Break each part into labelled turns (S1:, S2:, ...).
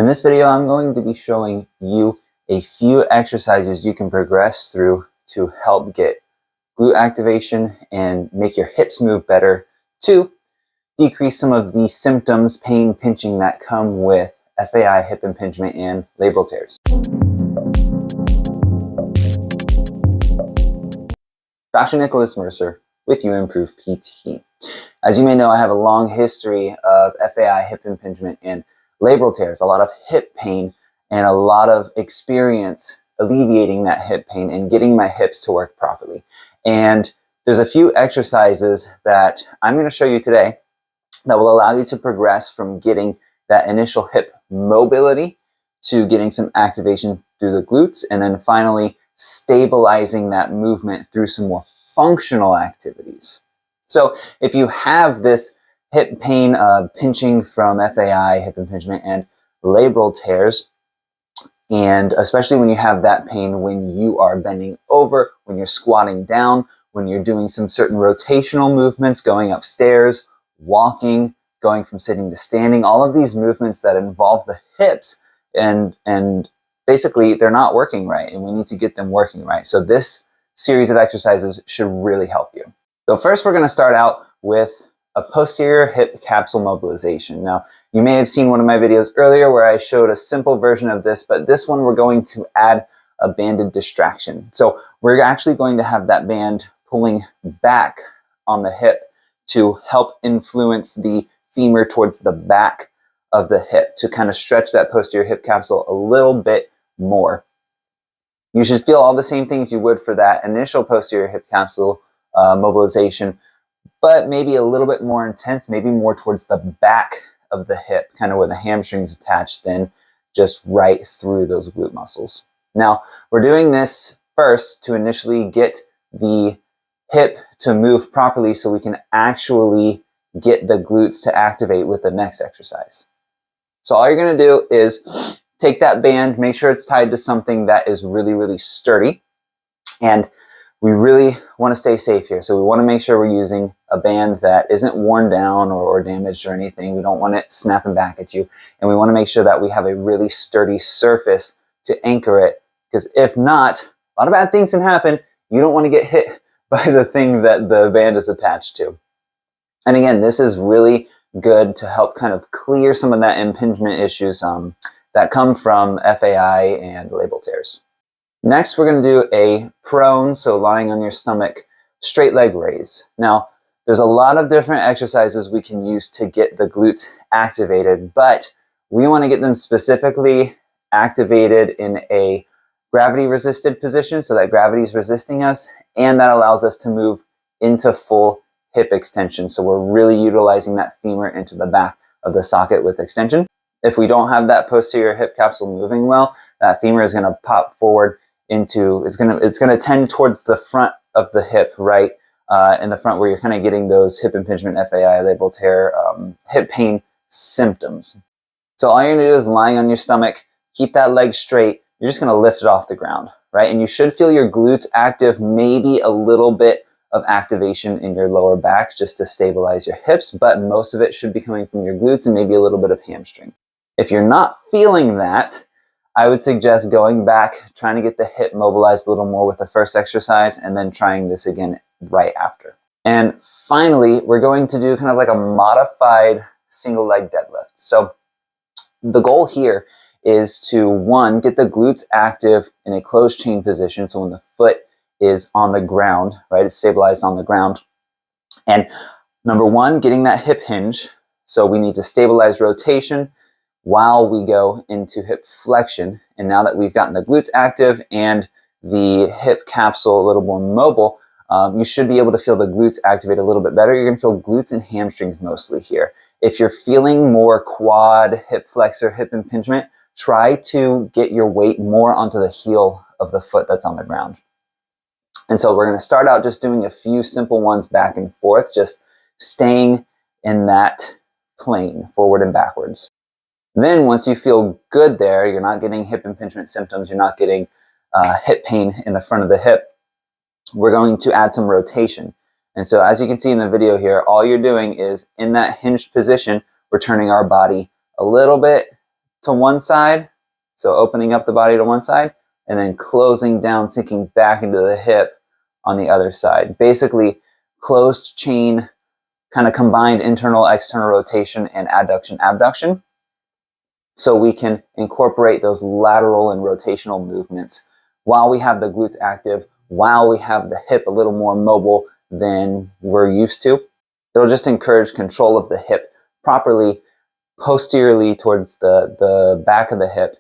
S1: In this video, I'm going to be showing you a few exercises you can progress through to help get glute activation and make your hips move better to decrease some of the symptoms, pain, pinching that come with FAI, hip impingement, and labral tears. Dr. Nicholas Mercer with You Improve PT. As you may know, I have a long history of FAI, hip impingement, and labral tears, a lot of hip pain, and a lot of experience alleviating that hip pain and getting my hips to work properly. And there's a few exercises that I'm going to show you today that will allow you to progress from getting that initial hip mobility to getting some activation through the glutes, and then finally stabilizing that movement through some more functional activities. So if you have this hip pain, pinching from FAI, hip impingement, and labral tears, and especially when you have that pain when you are bending over, when you're squatting down, when you're doing some certain rotational movements, going upstairs, walking, going from sitting to standing, all of these movements that involve the hips, and basically they're not working right, and we need to get them working right. So this series of exercises should really help you. So first we're going to start out with a posterior hip capsule mobilization. Now, you may have seen one of my videos earlier where I showed a simple version of this, but this one we're going to add a banded distraction. So we're actually going to have that band pulling back on the hip to help influence the femur towards the back of the hip to kind of stretch that posterior hip capsule a little bit more. You should feel all the same things you would for that initial posterior hip capsule mobilization, but maybe a little bit more intense, maybe more towards the back of the hip, kind of where the hamstring's attached, than just right through those glute muscles. Now, we're doing this first to initially get the hip to move properly so we can actually get the glutes to activate with the next exercise. So all you're going to do is take that band, make sure it's tied to something that is really, really sturdy, and we really want to stay safe here. So we want to make sure we're using a band that isn't worn down or damaged or anything. We don't want it snapping back at you. And we want to make sure that we have a really sturdy surface to anchor it, because if not, a lot of bad things can happen. You don't want to get hit by the thing that the band is attached to. And again, this is really good to help kind of clear some of that impingement issues that come from FAI and labral tears. Next, we're going to do a prone, so lying on your stomach, straight leg raise. Now, there's a lot of different exercises we can use to get the glutes activated, but we want to get them specifically activated in a gravity-resisted position, so that gravity is resisting us, and that allows us to move into full hip extension. So we're really utilizing that femur into the back of the socket with extension. If we don't have that posterior hip capsule moving well, that femur is going to pop forward into, it's going to tend towards the front of the hip, right in the front, where you're kind of getting those hip impingement, FAI, labral tear, hip pain symptoms. So all you're going to do is lying on your stomach, keep that leg straight. You're just going to lift it off the ground, right? And you should feel your glutes active, maybe a little bit of activation in your lower back just to stabilize your hips, but most of it should be coming from your glutes and maybe a little bit of hamstring. If you're not feeling that, I would suggest going back, trying to get the hip mobilized a little more with the first exercise, and then trying this again right after. And finally, we're going to do kind of like a modified single leg deadlift. So the goal here is to, one, get the glutes active in a closed chain position, so when the foot is on the ground, right, it's stabilized on the ground. And number one, getting that hip hinge. So we need to stabilize rotation while we go into hip flexion. And now that we've gotten the glutes active and the hip capsule a little more mobile, you should be able to feel the glutes activate a little bit better. You're going to feel glutes and hamstrings mostly here. If you're feeling more quad, hip flexor, hip impingement, try to get your weight more onto the heel of the foot that's on the ground. And so we're going to start out just doing a few simple ones back and forth, just staying in that plane, forward and backwards. Then once you feel good there, you're not getting hip impingement symptoms, you're not getting hip pain in the front of the hip, we're going to add some rotation. And so as you can see in the video here, all you're doing is in that hinged position, we're turning our body a little bit to one side, so opening up the body to one side, and then closing down, sinking back into the hip on the other side. Basically, closed chain, kind of combined internal, external rotation and adduction, abduction. So we can incorporate those lateral and rotational movements while we have the glutes active, while we have the hip a little more mobile than we're used to. It'll just encourage control of the hip properly, posteriorly towards the back of the hip,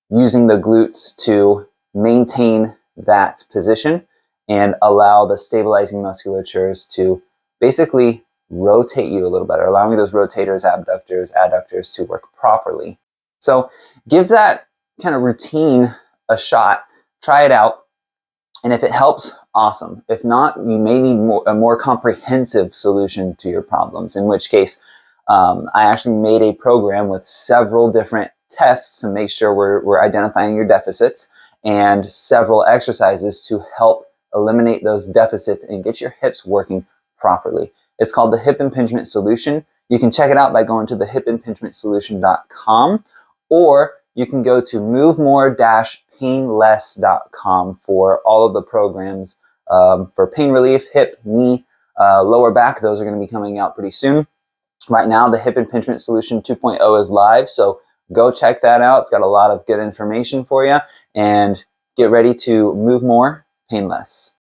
S1: using the glutes to maintain that position and allow the stabilizing musculatures to basically rotate you a little better, allowing those rotators, abductors, adductors to work properly. So give that kind of routine a shot, try it out, and if it helps, awesome. If not, you may need a more comprehensive solution to your problems, in which case I actually made a program with several different tests to make sure we're identifying your deficits, and several exercises to help eliminate those deficits and get your hips working properly. It's called the Hip Impingement Solution. You can check it out by going to the hipimpingementsolution.com, or you can go to movemore-painless.com for all of the programs for pain relief, hip, knee, lower back. Those are going to be coming out pretty soon. Right now, the Hip Impingement Solution 2.0 is live, so go check that out. It's got a lot of good information for you, and get ready to move more, pain less.